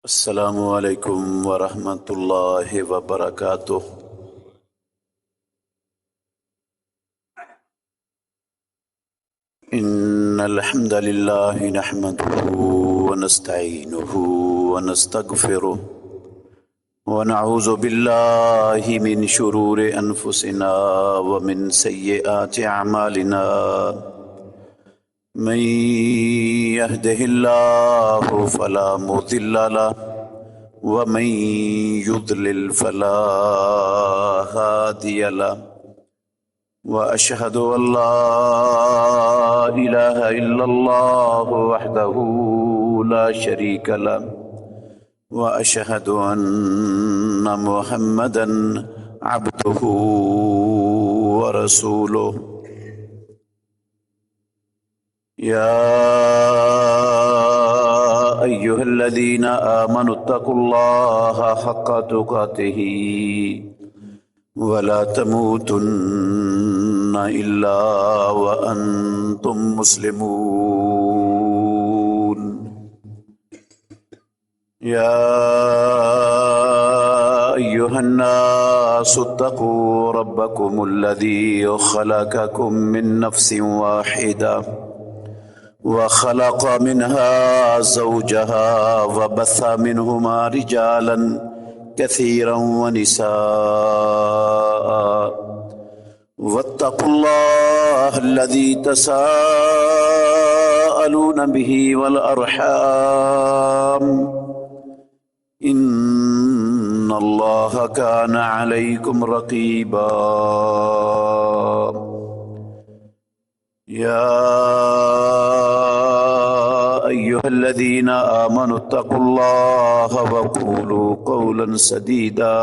السلام علیکم ورحمۃ اللہ وبرکاتہ۔ ان الحمد للہ نحمده ونستعینه ونستغفره ونعوذ باللہ من شرور انفسنا ومن سیئات اعمالنا، من يهده الله فلا مضل له ومن يضلل فلا هادي له، وأشهد أن لا إله إلا الله وحده لا شريك له، وأشهد أن محمدا عبده ورسوله۔ يا أيها الذين آمنوا اتقوا الله حق تقاته ولا تموتن إلا وأنتم مسلمون۔ يا أيها الناس اتقوا ربكم الذي خلقكم من نفس واحدة وخلق منها زوجها وبث منهما رجالا كثيرا ونساء، واتقوا الله الذي تساءلون به والأرحام إن الله كان عليكم رقيبا۔ يا أيها الذين آمنوا اتقوا الله وقولوا قولا سديدا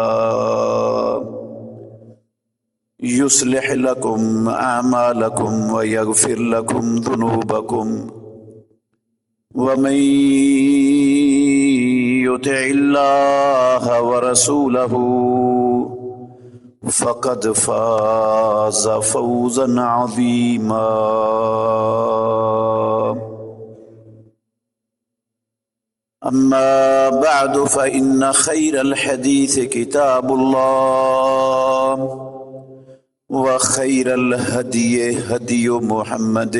يصلح لكم أعمالكم ويغفر لكم ذنوبكم، ومن يطع الله ورسوله فقد فاز فوزا عظيما۔ أما بعد فإن خير الحديث كتاب الله، وخير الهدي هدي محمد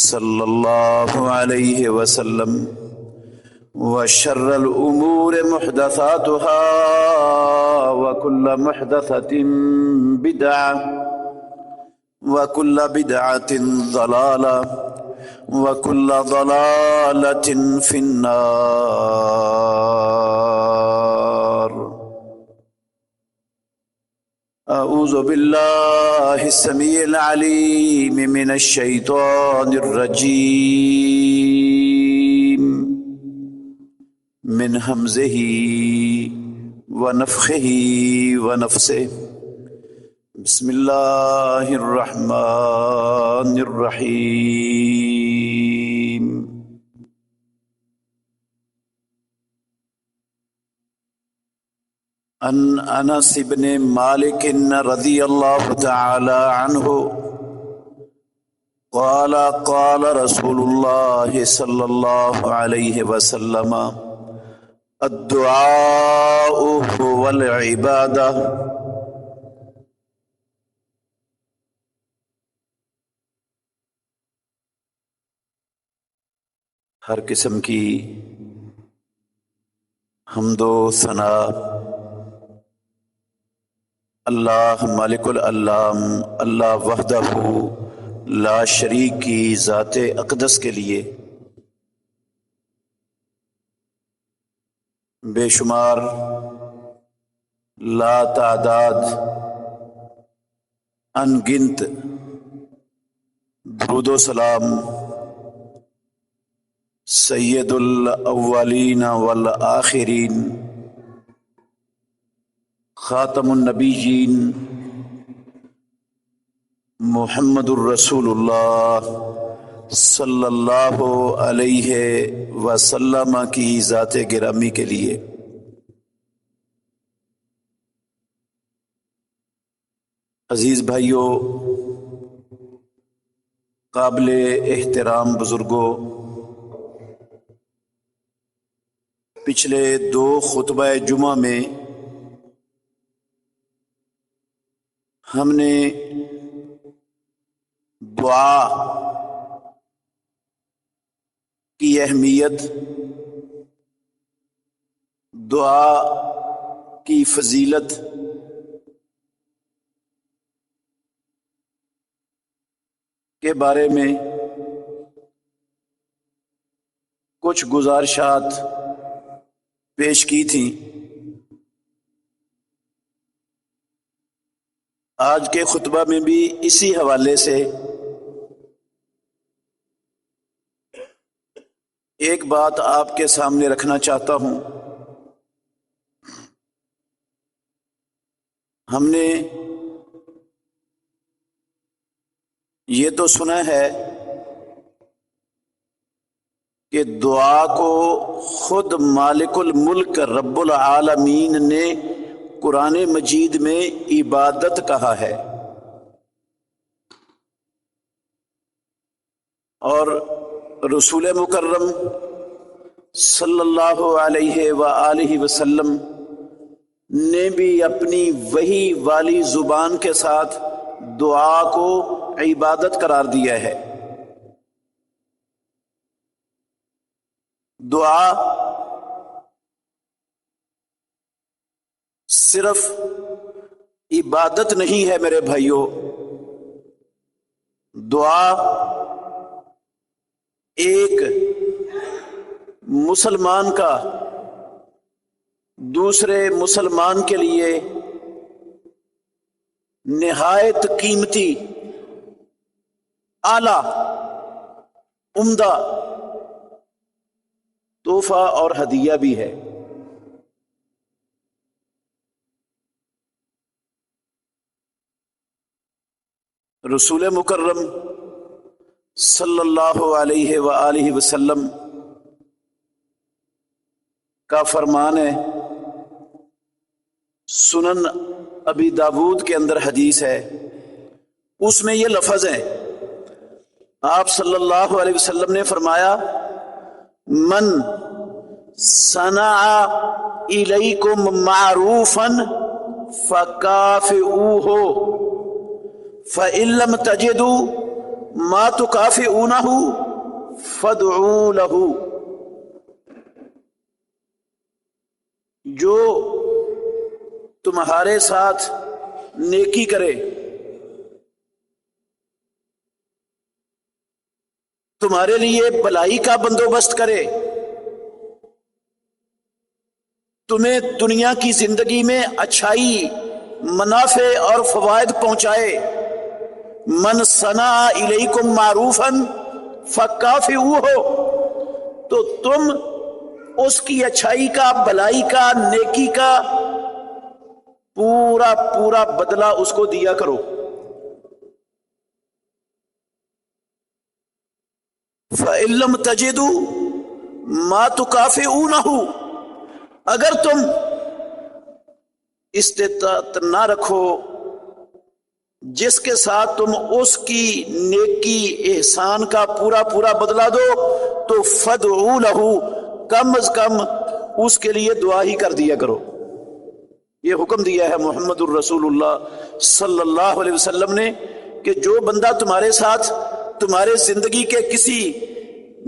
صلى الله عليه وسلم، وشر الأمور محدثاتها وكل محدثة بدعة وكل بدعة ضلالة وكل ضلالة في النار۔ أعوذ بالله السميع العليم من الشيطان الرجيم، من همزه ونفخه ونفسه، بسم الله الرحمن الرحيم۔ عن انس بن مالك رضي الله تعالى عنه قال قال رسول الله صلى الله عليه وسلم الدعاء هو العبادة۔ ہر قسم کی حمد و ثنا اللہ مالک العلام اللہ وحدہ لا شریک کی ذات اقدس کے لیے بے شمار لا تعداد ان گنت درود و سلام سید الاولین والآخرین خاتم النبیین محمد الرسول اللہ صلی اللہ علیہ وسلم کی ذات گرامی کے لیے۔ عزیز بھائیوں، قابل احترام بزرگوں، پچھلے 2 خطبہ جمعہ میں ہم نے دعا کی اہمیت، دعا کی فضیلت کے بارے میں کچھ گزارشات پیش کی تھیں۔ آج کے خطبہ میں بھی اسی حوالے سے ایک بات آپ کے سامنے رکھنا چاہتا ہوں۔ ہم نے یہ تو سنا ہے کہ دعا کو خود مالک الملک رب العالمین نے قرآن مجید میں عبادت کہا ہے، اور رسول مکرم صلی اللہ علیہ وآلہ وسلم نے بھی اپنی وحی والی زبان کے ساتھ دعا کو عبادت قرار دیا ہے۔ دعا صرف عبادت نہیں ہے میرے بھائیوں، دعا ایک مسلمان کا دوسرے مسلمان کے لیے نہایت قیمتی، اعلیٰ، عمدہ تحفہ اور ہدیہ بھی ہے۔ رسول مکرم صلی اللہ علیہ وآلہ وسلم کا فرمان ہے، سنن ابی داود کے اندر حدیث ہے، اس میں یہ لفظ ہے، آپ صلی اللہ علیہ وسلم نے فرمایا، من صنع الیکم معروفا فکافئوہ فإن لم تجدوا ما تکافئونہ فادعوا لہ۔ جو تمہارے ساتھ نیکی کرے، تمہارے لیے بھلائی کا بندوبست کرے، تمہیں دنیا کی زندگی میں اچھائی، منافع اور فوائد پہنچائے، من صنع الیکم معروفا فکافئوہ، تو تم اس کی اچھائی کا، بھلائی کا، نیکی کا پورا پورا بدلہ اس کو دیا کرو۔ فَإِن لَّمْ تَجِدُوا مَا تُكَافِئُونَهُ، اگر تم استطاعت نہ رکھو جس کے ساتھ تم اس کی نیکی، احسان کا پورا پورا بدلہ دو، تو فَادْعُوا لَهُ، کم از کم اس کے لیے دعا ہی کر دیا کرو۔ یہ حکم دیا ہے محمد الرسول اللہ صلی اللہ علیہ وسلم نے کہ جو بندہ تمہارے ساتھ تمہارے زندگی کے کسی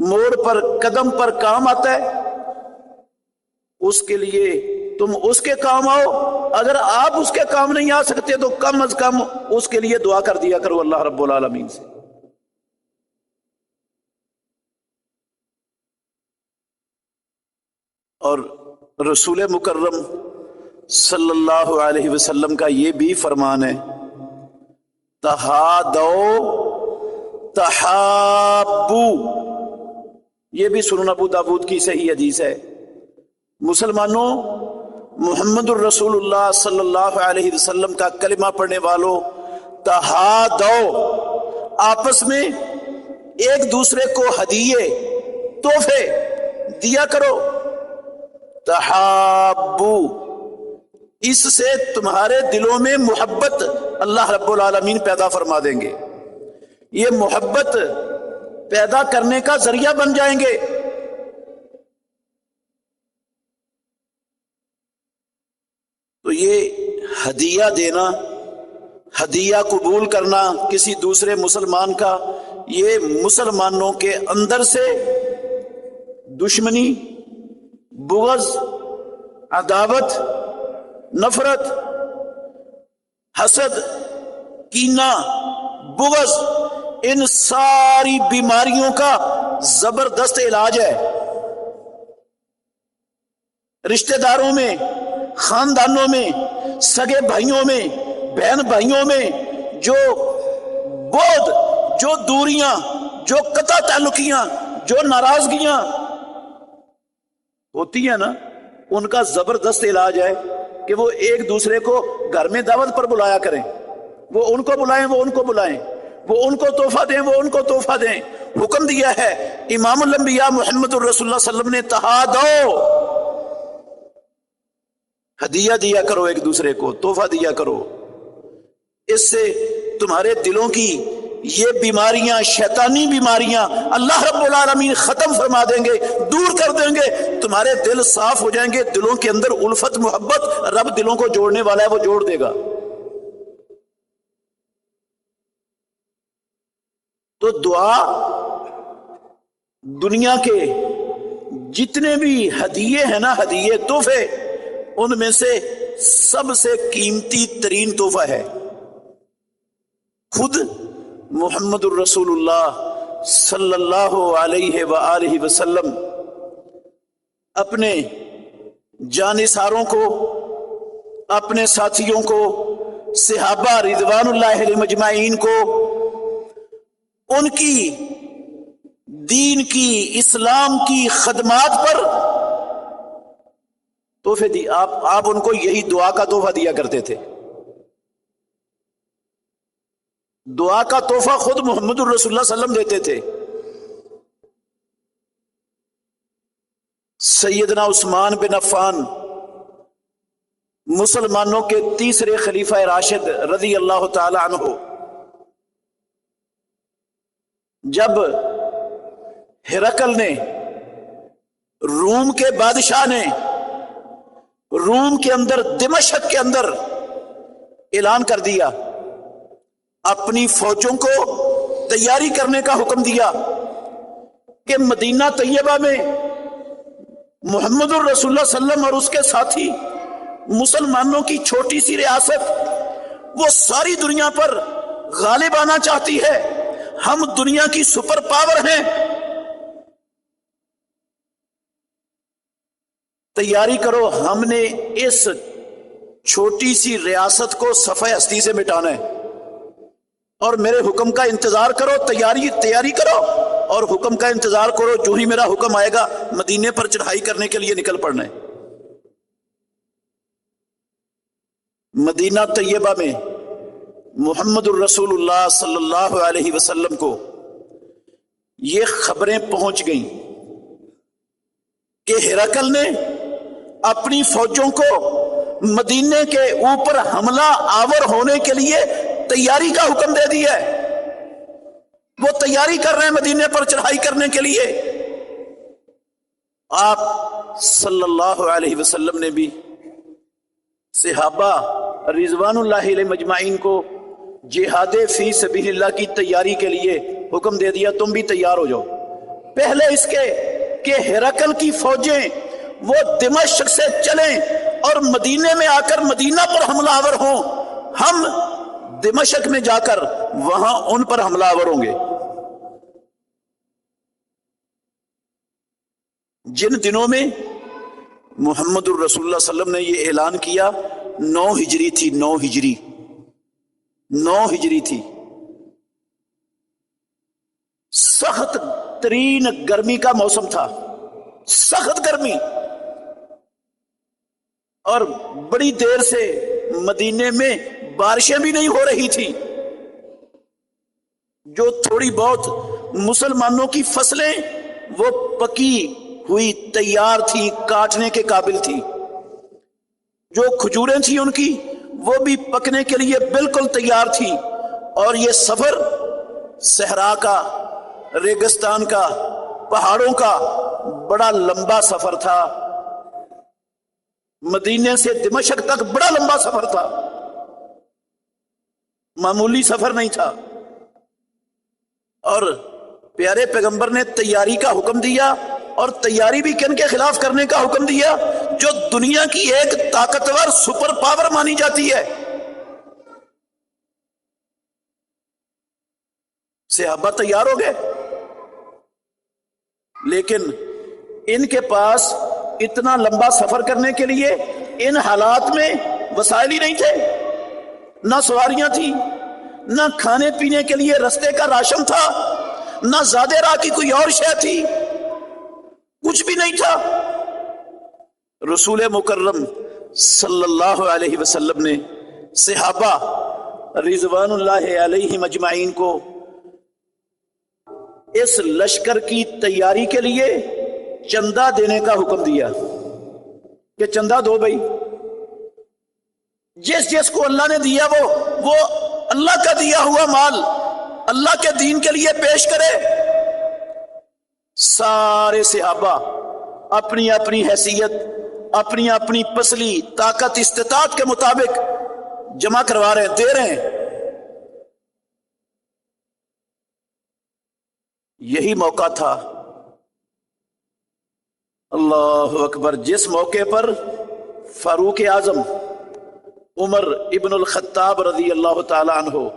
موڑ پر، قدم پر کام آتا ہے، اس کے لیے تم اس کے کام آؤ، اگر آپ اس کے کام نہیں آ سکتے تو کم از کم اس کے لیے دعا کر دیا کرو اللہ رب العالمین سے۔ اور رسول مکرم صلی اللہ علیہ وسلم کا یہ بھی فرمان ہے، تہادوا تحابوا، یہ بھی سنن ابو داود کی صحیح حدیث ہے۔ مسلمانوں، محمد الرسول اللہ صلی اللہ علیہ وسلم کا کلمہ پڑھنے والوں، تہادوا، آپس میں ایک دوسرے کو ہدیے، تحفے دیا کرو، تحابوا، اس سے تمہارے دلوں میں محبت اللہ رب العالمین پیدا فرما دیں گے، یہ محبت پیدا کرنے کا ذریعہ بن جائیں گے۔ تو یہ ہدیہ دینا، ہدیہ قبول کرنا کسی دوسرے مسلمان کا، یہ مسلمانوں کے اندر سے دشمنی، بغض، عداوت، نفرت، حسد، کینہ، بغض، ان ساری بیماریوں کا زبردست علاج ہے۔ رشتہ داروں میں، خاندانوں میں، سگے بھائیوں میں، بہن بھائیوں میں جو بعد، جو دوریاں، جو قطع تعلقیاں، جو ناراضگیاں ہوتی ہیں نا، ان کا زبردست علاج ہے کہ وہ ایک دوسرے کو گھر میں دعوت پر بلایا کریں، وہ ان کو بلائیں، وہ ان کو بلائیں، وہ ان کو تحفہ دیں، وہ ان کو تحفہ دیں۔ حکم دیا ہے امام الانبیاء محمد الرسول اللہ صلی اللہ علیہ وسلم نے، تہادو، ہدیہ دیا کرو ایک دوسرے کو، تحفہ دیا کرو۔ اس سے تمہارے دلوں کی یہ بیماریاں، شیطانی بیماریاں اللہ رب العالمین ختم فرما دیں گے، دور کر دیں گے، تمہارے دل صاف ہو جائیں گے، دلوں کے اندر الفت، محبت، رب دلوں کو جوڑنے والا ہے، وہ جوڑ دے گا۔ تو دعا دنیا کے جتنے بھی ہدیے ہیں نا، ہدیے، تحفے، ان میں سے سب سے قیمتی ترین تحفہ ہے۔ خود محمد الرسول اللہ صلی اللہ علیہ وآلہ وسلم اپنے جانثاروں کو، اپنے ساتھیوں کو، صحابہ رضوان اللہ علیہم اجمعین کو، ان کی دین کی، اسلام کی خدمات پر تحفے دی۔ آپ ان کو یہی دعا کا تحفہ دیا کرتے تھے۔ دعا کا تحفہ خود محمد الرسول اللہ صلی اللہ علیہ وسلم دیتے تھے۔ سیدنا عثمان بن عفان مسلمانوں کے تیسرے خلیفہ راشد رضی اللہ تعالی عنہ، جب ہرقل نے، روم کے بادشاہ نے، روم کے اندر، دمشق کے اندر اعلان کر دیا، اپنی فوجوں کو تیاری کرنے کا حکم دیا کہ مدینہ طیبہ میں محمد الرسول اللہ صلی اللہ علیہ وسلم اور اس کے ساتھی، مسلمانوں کی چھوٹی سی ریاست، وہ ساری دنیا پر غالب آنا چاہتی ہے، ہم دنیا کی سپر پاور ہیں، تیاری کرو، ہم نے اس چھوٹی سی ریاست کو صفحہ ہستی سے مٹانا ہے، اور میرے حکم کا انتظار کرو، تیاری کرو اور حکم کا انتظار کرو، جو ہی میرا حکم آئے گا مدینے پر چڑھائی کرنے کے لیے نکل پڑنا ہے۔ مدینہ طیبہ میں محمد الرسول اللہ صلی اللہ علیہ وسلم کو یہ خبریں پہنچ گئیں کہ ہرقل نے اپنی فوجوں کو مدینے کے اوپر حملہ آور ہونے کے لیے تیاری کا حکم دے دیا ہے، وہ تیاری کر رہے ہیں مدینے پر چڑھائی کرنے کے لیے۔ آپ صلی اللہ علیہ وسلم نے بھی صحابہ رضوان اللہ علیہ مجمعین کو جہاد فی سبیل اللہ کی تیاری کے لیے حکم دے دیا، تم بھی تیار ہو جاؤ، پہلے اس کے کہ ہرقل کی فوجیں وہ دمشق سے چلیں اور مدینے میں آ کر مدینہ پر حملہ آور ہوں، ہم دمشق میں جا کر وہاں ان پر حملہ آور ہوں گے۔ جن دنوں میں محمد الرسول اللہ صلی اللہ علیہ وسلم نے یہ اعلان کیا، 9 ہجری تھی، 9 ہجری تھی، سخت ترین گرمی کا موسم تھا، سخت گرمی، اور بڑی دیر سے مدینے میں بارشیں بھی نہیں ہو رہی تھی، جو تھوڑی بہت مسلمانوں کی فصلیں وہ پکی ہوئی تیار تھی، کاٹنے کے قابل تھی، جو کھجوریں تھیں ان کی وہ بھی پکنے کے لیے بالکل تیار تھی، اور یہ سفر صحرا کا، ریگستان کا، پہاڑوں کا بڑا لمبا سفر تھا۔ مدینے سے دمشق تک بڑا لمبا سفر تھا، معمولی سفر نہیں تھا، اور پیارے پیغمبر نے تیاری کا حکم دیا، اور تیاری بھی کن کے خلاف کرنے کا حکم دیا؟ جو دنیا کی ایک طاقتور سپر پاور مانی جاتی ہے۔ صحابہ تیار ہو گئے، لیکن ان کے پاس اتنا لمبا سفر کرنے کے لیے ان حالات میں وسائل ہی نہیں تھے، نہ سواریاں تھیں، نہ کھانے پینے کے لیے رستے کا راشن تھا، نہ زیادہ راہ کی کوئی اور شے تھی، کچھ بھی نہیں تھا۔ رسول مکرم صلی اللہ علیہ وسلم نے صحابہ رضوان اللہ علیہم اجمعین کو اس لشکر کی تیاری کے لیے چندہ دینے کا حکم دیا کہ چندہ دو بھائی، جس جس کو اللہ نے دیا وہ اللہ کا دیا ہوا مال اللہ کے دین کے لیے پیش کرے۔ سارے صحابہ اپنی اپنی حیثیت، اپنی اپنی پسلی طاقت استطاعت کے مطابق جمع کروا رہے ہیں، دے رہے ہیں۔ یہی موقع تھا، اللہ اکبر، جس موقع پر فاروق اعظم عمر ابن الخطاب رضی اللہ تعالی عنہ،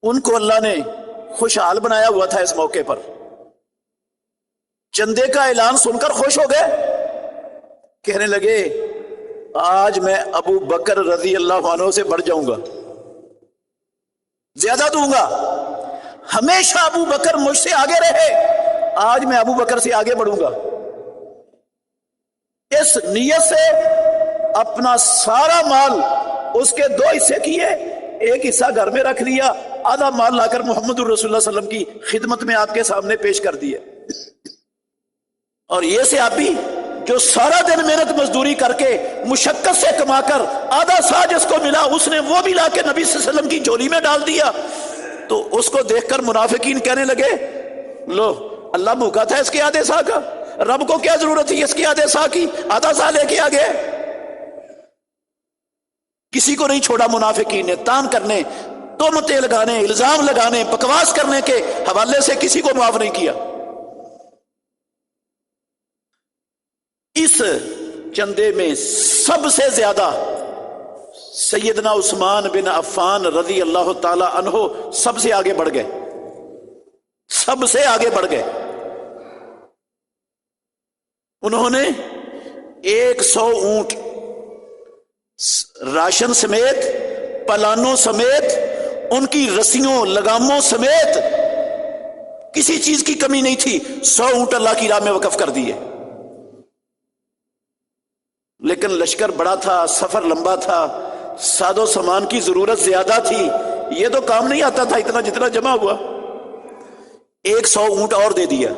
ان کو اللہ نے خوشحال بنایا ہوا تھا۔ اس موقع پر چندے کا اعلان سن کر خوش ہو گئے، کہنے لگے آج میں ابو بکر رضی اللہ عنہ سے بڑھ جاؤں گا، زیادہ دوں گا، ہمیشہ ابو بکر مجھ سے آگے رہے، آج میں ابو بکر سے آگے بڑھوں گا۔ اس نیت سے اپنا سارا مال اس کے دو حصے کیے، ایک حصہ گھر میں رکھ لیا، آدھا مال لا کر محمد الرسول اللہ صلی اللہ علیہ وسلم کی خدمت میں آپ کے سامنے پیش کر دیے۔ اور یہ صحابی جو سارا دن محنت مزدوری کر کے مشقت سے کما کر آدھا سا جس کو ملا اس نے وہ بھی لا کے نبی صلی اللہ علیہ وسلم کی جھولی میں ڈال دیا، تو اس کو دیکھ کر منافقین کہنے لگے لو اللہ بھوکا تھا اس کے آدھے سا کا، رب کو کیا ضرورت تھی اس کے آدھے سا کی، آدھا سا لے کے آگے۔ کسی کو نہیں چھوڑا منافقین نے، تان کرنے، تہمتیں لگانے، الزام لگانے، بکواس کرنے کے حوالے سے کسی کو معاف نہیں کیا۔ اس چندے میں سب سے زیادہ سیدنا عثمان بن عفان رضی اللہ تعالی عنہ سب سے آگے بڑھ گئے، سب سے آگے بڑھ گئے۔ انہوں نے 100 اونٹ راشن سمیت، پلانوں سمیت، ان کی رسیوں لگاموں سمیت، کسی چیز کی کمی نہیں تھی، 100 اونٹ اللہ کی راہ میں وقف کر دیے۔ لیکن لشکر بڑا تھا، سفر لمبا تھا، ساز و سامان کی ضرورت زیادہ تھی، یہ تو کام نہیں آتا تھا اتنا جتنا جمع ہوا۔ 100 اونٹ اور دے دیا،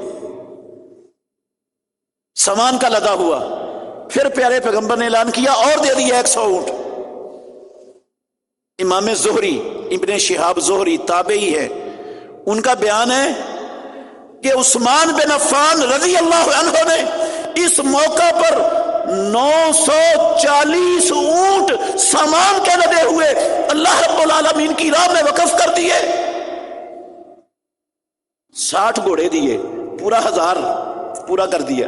سامان کا لدا ہوا۔ پھر پیارے پیغمبر نے اعلان کیا اور دے دیا 100 اونٹ۔ امام زہری ابن شہاب زہری تابعی ہے، ان کا بیان ہے کہ عثمان بن عفان رضی اللہ عنہ نے اس موقع پر 940 اونٹ سامان کے لدے ہوئے اللہ رب العالمین کی راہ میں وقف کر دیے۔ 60 گھوڑے دیے، پورا 1000 پورا کر دیا،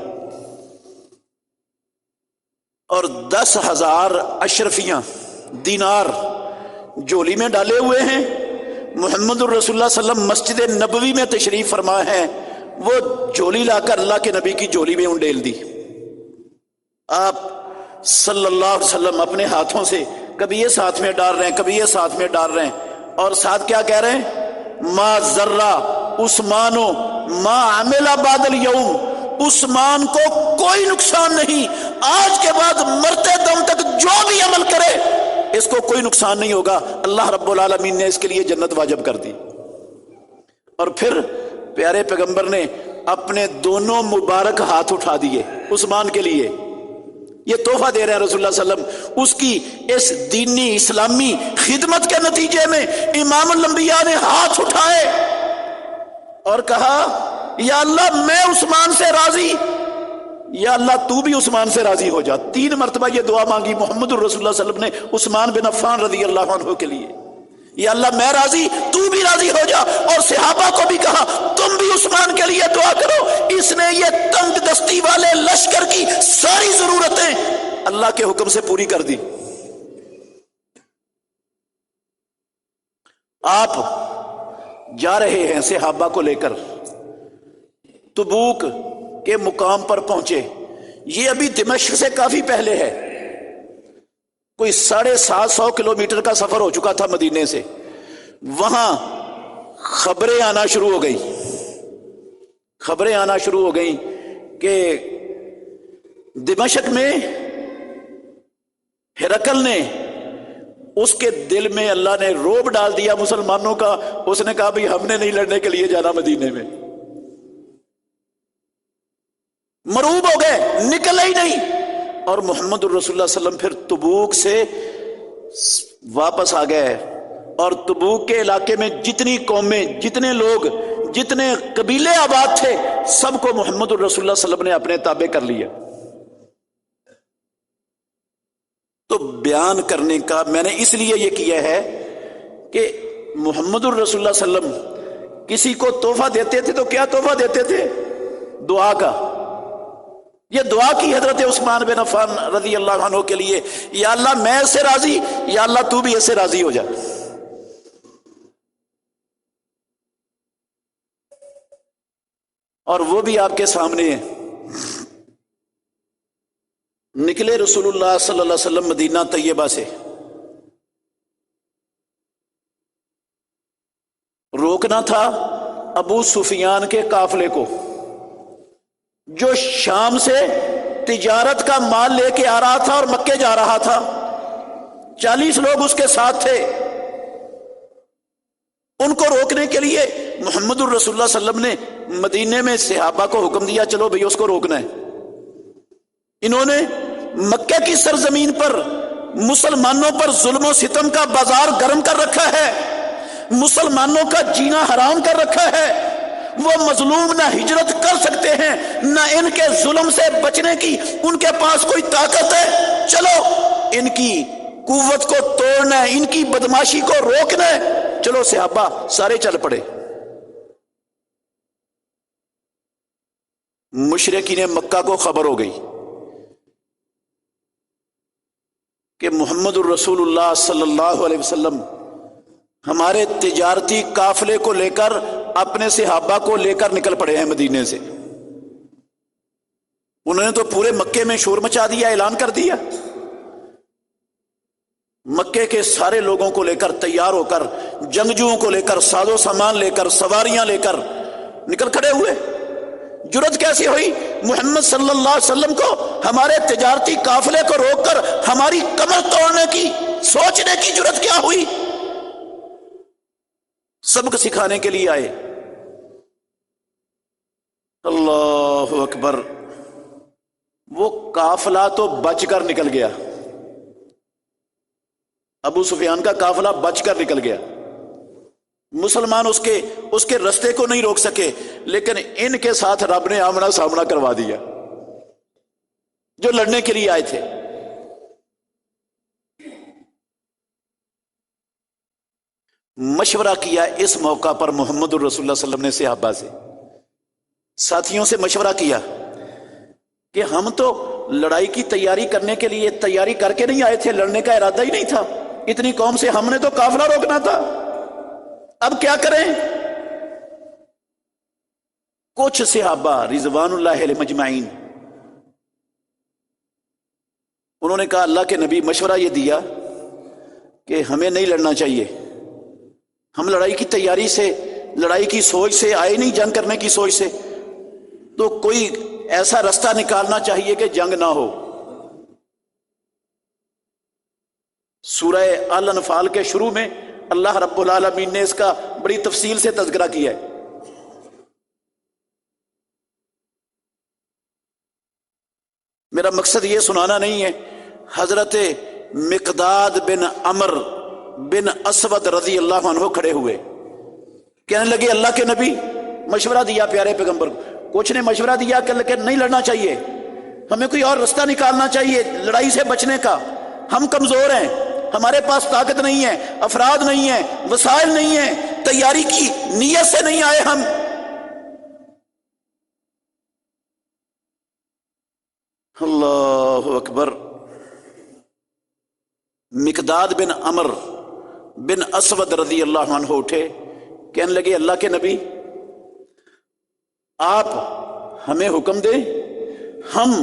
اور 10,000 اشرفیاں دینار جولی میں ڈالے ہوئے ہیں۔ محمد الرسول اللہ صلی اللہ علیہ وسلم مسجد نبوی میں تشریف فرما ہے، وہ جولی لا کر اللہ کے نبی کی جولی میں انڈیل دی۔ آپ صلی اللہ علیہ وسلم اپنے ہاتھوں سے کبھی یہ ساتھ میں ڈال رہے ہیں، کبھی یہ ساتھ میں ڈال رہے ہیں، اور ساتھ کیا کہہ رہے ہیں؟ ما ذرہ عثمانو ما عمل بعد الیوم، عثمان کو کوئی نقصان نہیں، آج کے بعد مرتے دم تک جو بھی عمل کرے اس کو کوئی نقصان نہیں ہوگا، اللہ رب العالمین نے اس کے لیے جنت واجب کر دی۔ اور پھر پیارے پیغمبر نے اپنے دونوں مبارک ہاتھ اٹھا دیے عثمان کے لیے، یہ تحفہ دے رہے ہیں رسول اللہ صلی اللہ علیہ وسلم۔ اس کی اس دینی اسلامی خدمت کے نتیجے میں امام الانبیاء نے ہاتھ اٹھائے اور کہا یا اللہ میں عثمان سے راضی، یا اللہ تو بھی عثمان سے راضی ہو جا. 3 مرتبہ یہ دعا مانگی محمد الرسول اللہ صلی اللہ علیہ وسلم نے عثمان بن عفان رضی اللہ عنہ کے لیے. یا اللہ میں راضی تو بھی راضی ہو جا. اور صحابہ کو بھی کہا تم بھی عثمان کے لیے دعا کرو. اس نے یہ تنگ دستی والے لشکر کی ساری ضرورتیں اللہ کے حکم سے پوری کر دی. آپ جا رہے ہیں صحابہ کو لے کر, تبوک کے مقام پر پہنچے. یہ ابھی دمشق سے کافی پہلے ہے, کوئی 750 کلومیٹر کا سفر ہو چکا تھا مدینے سے. وہاں خبریں آنا شروع ہو گئیں کہ دمشق میں ہرقل نے, اس کے دل میں اللہ نے روب ڈال دیا مسلمانوں کا. اس نے کہا بھئی ہم نے نہیں لڑنے کے لیے جانا مدینے میں. مروب ہو گئے, نکلے ہی نہیں. اور محمد الرسول اللہ صلی اللہ علیہ وسلم پھر تبوک سے واپس آ گئے. اور تبوک کے علاقے میں جتنی قومیں, جتنے لوگ, جتنے قبیلے آباد تھے, سب کو محمد الرسول اللہ صلی اللہ علیہ وسلم نے اپنے تابع کر لیا. تو بیان کرنے کا میں نے اس لیے یہ کیا ہے کہ محمد الرسول اللہ صلی اللہ علیہ وسلم کسی کو تحفہ دیتے تھے تو کیا تحفہ دیتے تھے؟ دعا کا. یہ دعا کی حضرت عثمان بن عفان رضی اللہ عنہ کے لیے, یا اللہ میں اس سے راضی, یا اللہ تو بھی اس سے راضی ہو جا. اور وہ بھی آپ کے سامنے ہے. نکلے رسول اللہ صلی اللہ علیہ وسلم مدینہ طیبہ سے. روکنا تھا ابو سفیان کے قافلے کو جو شام سے تجارت کا مال لے کے آ رہا تھا اور مکے جا رہا تھا. 40 لوگ اس کے ساتھ تھے. ان کو روکنے کے لیے محمد الرسول اللہ صلی اللہ علیہ وسلم نے مدینے میں صحابہ کو حکم دیا چلو بھئی اس کو روکنا ہے. انہوں نے مکہ کی سرزمین پر مسلمانوں پر ظلم و ستم کا بازار گرم کر رکھا ہے, مسلمانوں کا جینا حرام کر رکھا ہے. وہ مظلوم نہ ہجرت کر سکتے ہیں, نہ ان کے ظلم سے بچنے کی ان کے پاس کوئی طاقت ہے. چلو ان کی قوت کو توڑنا ہے, ان کی بدماشی کو روکنا ہے. چلو صحابہ سارے چل پڑے. مشرکین مکہ کو خبر ہو گئی کہ محمد الرسول اللہ صلی اللہ علیہ وسلم ہمارے تجارتی قافلے کو لے کر اپنے صحابہ کو لے کر نکل پڑے ہیں مدینے سے. انہوں نے تو پورے مکے میں شور مچا دیا, اعلان کر دیا. مکے کے سارے لوگوں کو لے کر تیار ہو کر, جنگجوؤں کو لے کر, ساز و سامان لے کر, سواریاں لے کر نکل کھڑے ہوئے. جرت کیسی ہوئی محمد صلی اللہ علیہ وسلم کو ہمارے تجارتی قافلے کو روک کر ہماری کمر توڑنے کی سوچنے کی جرت کیا ہوئی؟ سبق سکھانے کے لیے آئے. اللہ اکبر. وہ قافلہ تو بچ کر نکل گیا, ابو سفیان کا قافلہ بچ کر نکل گیا. مسلمان اس کے رستے کو نہیں روک سکے, لیکن ان کے ساتھ رب نے آمنا سامنا کروا دیا جو لڑنے کے لیے آئے تھے. مشورہ کیا اس موقع پر محمد الرسول اللہ صلی اللہ علیہ وسلم نے صحابہ سے, ساتھیوں سے مشورہ کیا کہ ہم تو لڑائی کی تیاری کرنے کے لیے تیاری کر کے نہیں آئے تھے, لڑنے کا ارادہ ہی نہیں تھا. اتنی قوم سے ہم نے تو قافلہ روکنا تھا, اب کیا کریں؟ کچھ صحابہ رضوان اللہ علیہم اجمعین انہوں نے کہا اللہ کے نبی مشورہ یہ دیا کہ ہمیں نہیں لڑنا چاہیے, ہم لڑائی کی تیاری سے, لڑائی کی سوچ سے آئے نہیں, جنگ کرنے کی سوچ سے, تو کوئی ایسا رستہ نکالنا چاہیے کہ جنگ نہ ہو. سورہ الانفال کے شروع میں اللہ رب العالمین نے اس کا بڑی تفصیل سے تذکرہ کیا ہے. میرا مقصد یہ سنانا نہیں ہے. حضرت مقداد بن عمر بن اسود رضی اللہ عنہ کھڑے ہوئے, کہنے لگے اللہ کے نبی, مشورہ دیا پیارے پیغمبر کو, کچھ نے مشورہ دیا کہ نہیں لڑنا چاہیے, ہمیں کوئی اور رستہ نکالنا چاہیے لڑائی سے بچنے کا. ہم کمزور ہیں، ہمارے پاس طاقت نہیں ہے، افراد نہیں ہیں، وسائل نہیں ہیں، تیاری کی نیت سے نہیں آئے ہم. اللہ اکبر. مقداد بن عمر بن اسود رضی اللہ عنہ اٹھے، کہنے لگے اللہ کے نبی آپ ہمیں حکم دیں، ہم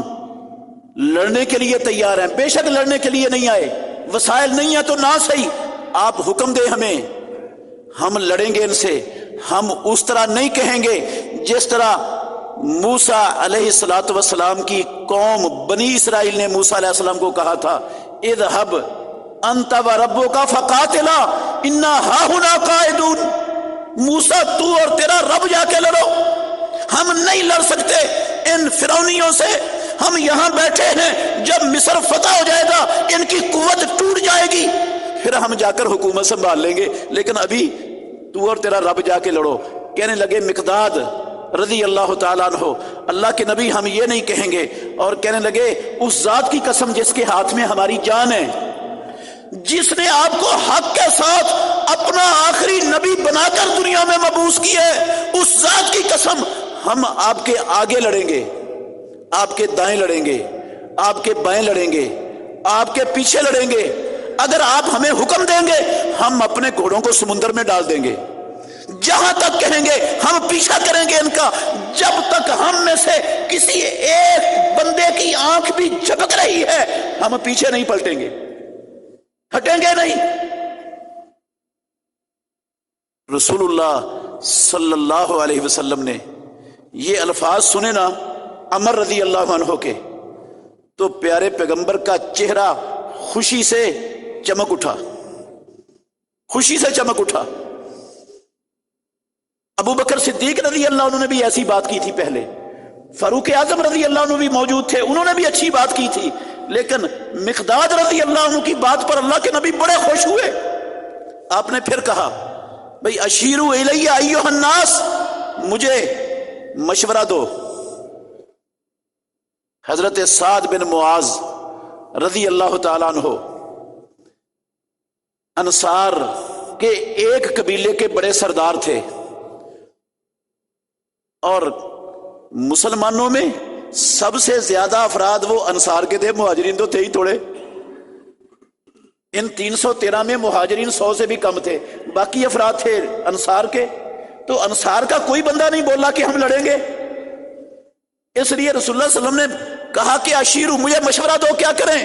لڑنے کے لیے تیار ہیں. بے شک لڑنے کے لیے نہیں آئے، وسائل نہیں ہیں تو نہ صحیح، آپ حکم دیں ہمیں، ہم لڑیں گے ان سے. ہم اس طرح نہیں کہیں گے جس طرح موسیٰ علیہ السلام کی قوم بنی اسرائیل نے موسیٰ علیہ السلام کو کہا تھا اذهب انت وربک فقاتلا انا ہاہنا قاعدون. موسیٰ تو اور تیرا رب جا کے لڑو، ہم نہیں لڑ سکتے ان فرعونیوں سے، ہم یہاں بیٹھے ہیں، جب مصر فتح ہو جائے گا ان کی قوت ٹوٹ جائے گی پھر ہم جا کر حکومت سنبھال لیں گے، لیکن ابھی تو اور تیرا رب جا کے لڑو. کہنے لگے مقداد رضی اللہ تعالیٰ عنہ اللہ کے نبی ہم یہ نہیں کہیں گے. اور کہنے لگے اس ذات کی قسم جس کے ہاتھ میں ہماری جان ہے، جس نے آپ کو حق کے ساتھ اپنا آخری نبی بنا کر دنیا میں مبعوث کیا ہے، اس ذات کی قسم ہم آپ کے آگے لڑیں گے، آپ کے دائیں لڑیں گے، آپ کے بائیں لڑیں گے، آپ کے پیچھے لڑیں گے. اگر آپ ہمیں حکم دیں گے ہم اپنے گھوڑوں کو سمندر میں ڈال دیں گے، جہاں تک کہیں گے ہم پیچھا کریں گے ان کا، جب تک ہم میں سے کسی ایک بندے کی آنکھ بھی جھپک رہی ہے ہم پیچھے نہیں پلٹیں گے، ہٹیں گے نہیں. رسول اللہ صلی اللہ علیہ وسلم نے یہ الفاظ سنے نا عمر رضی اللہ عنہ کے، تو پیارے پیغمبر کا چہرہ خوشی سے چمک اٹھا، خوشی سے چمک اٹھا. ابو بکر صدیق رضی اللہ عنہ نے بھی ایسی بات کی تھی پہلے، فاروق اعظم رضی اللہ عنہ بھی موجود تھے، انہوں نے بھی اچھی بات کی تھی، لیکن مقداد رضی اللہ عنہ کی بات پر اللہ کے نبی بڑے خوش ہوئے. آپ نے پھر کہا بھئی اشیروا الیہ ایھا الناس، مجھے مشورہ دو. حضرت سعد بن معاذ رضی اللہ تعالیٰ عنہ انصار کے ایک قبیلے کے بڑے سردار تھے، اور مسلمانوں میں سب سے زیادہ افراد وہ انصار کے تھے، مہاجرین تو تھے ہی تھوڑے. ان 313 میں مہاجرین 100 سے بھی کم تھے، باقی افراد تھے انصار کے. تو انصار کا کوئی بندہ نہیں بولا کہ ہم لڑیں گے، اس لیے رسول اللہ صلی اللہ علیہ وسلم نے کہا کہ اشیرو، مجھے مشورہ دو کیا کریں.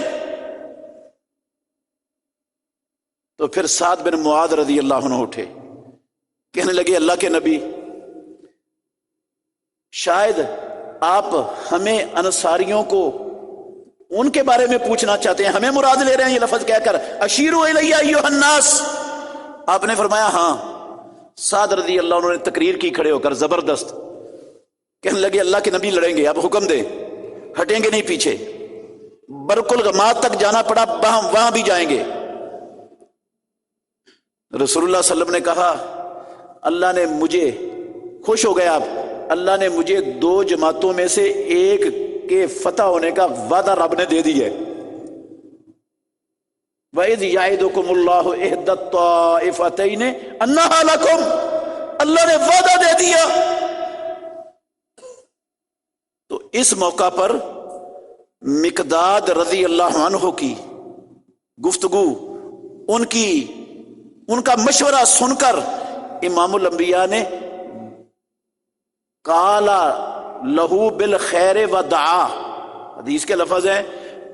تو پھر سعد بن معاذ رضی اللہ عنہ اٹھے، کہنے لگے اللہ کے نبی شاید آپ ہمیں انصاریوں کو ان کے بارے میں پوچھنا چاہتے ہیں، ہمیں مراد لے رہے ہیں یہ لفظ کہہ کر اشیروا الیہ ایھا الناس. آپ نے فرمایا ہاں. سعد رضی اللہ عنہ نے تقریر کی کھڑے ہو کر زبردست، کہنے لگے اللہ کے نبی لڑیں گے، آپ حکم دیں، ہٹیں گے نہیں پیچھے. برق الغماد تک جانا پڑا وہاں بھی جائیں گے. رسول اللہ صلی اللہ علیہ وسلم نے کہا اللہ نے مجھے، خوش ہو گئے آپ، اللہ نے مجھے 2 جماعتوں میں سے ایک کے فتح ہونے کا وعدہ رب نے دے دیا ہے. وَإِذْ يَعِدُكُمُ اللَّهُ إِحْدَى الطَّائِفَتَيْنِ أَنَّهَا لَكُمْ، اللہ نے وعدہ دے دیا. تو اس موقع پر مقداد رضی اللہ عنہ کی گفتگو، ان کا مشورہ سن کر امام الانبیاء نے قَالَ لَهُ بِالْخَيْرِ وَدَعَا، حدیث کے لفظ ہیں،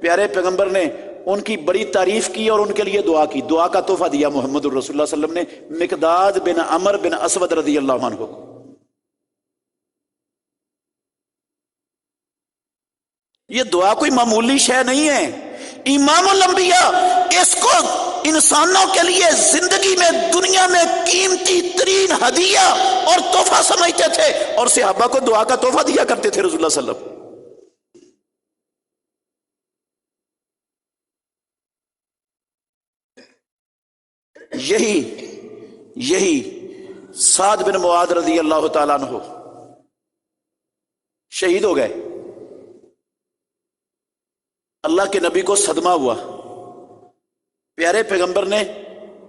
پیارے پیغمبر نے ان کی بڑی تعریف کی اور ان کے لیے دعا کی، دعا کا تحفہ دیا محمد الرسول اللہ صلی اللہ علیہ وسلم نے مقداد بن عمر بن اسود رضی اللہ عنہ کو. یہ دعا کوئی معمولی شے نہیں ہے. امام الانبیاء اس کو انسانوں کے لیے زندگی میں دنیا میں قیمتی ترین ہدیہ اور تحفہ سمجھتے تھے، اور صحابہ کو دعا کا تحفہ دیا کرتے تھے رسول اللہ صلی اللہ علیہ وسلم. یہی سعد بن معاذ رضی اللہ تعالیٰ عنہ شہید ہو گئے. اللہ کے نبی کو صدمہ ہوا، پیارے پیغمبر نے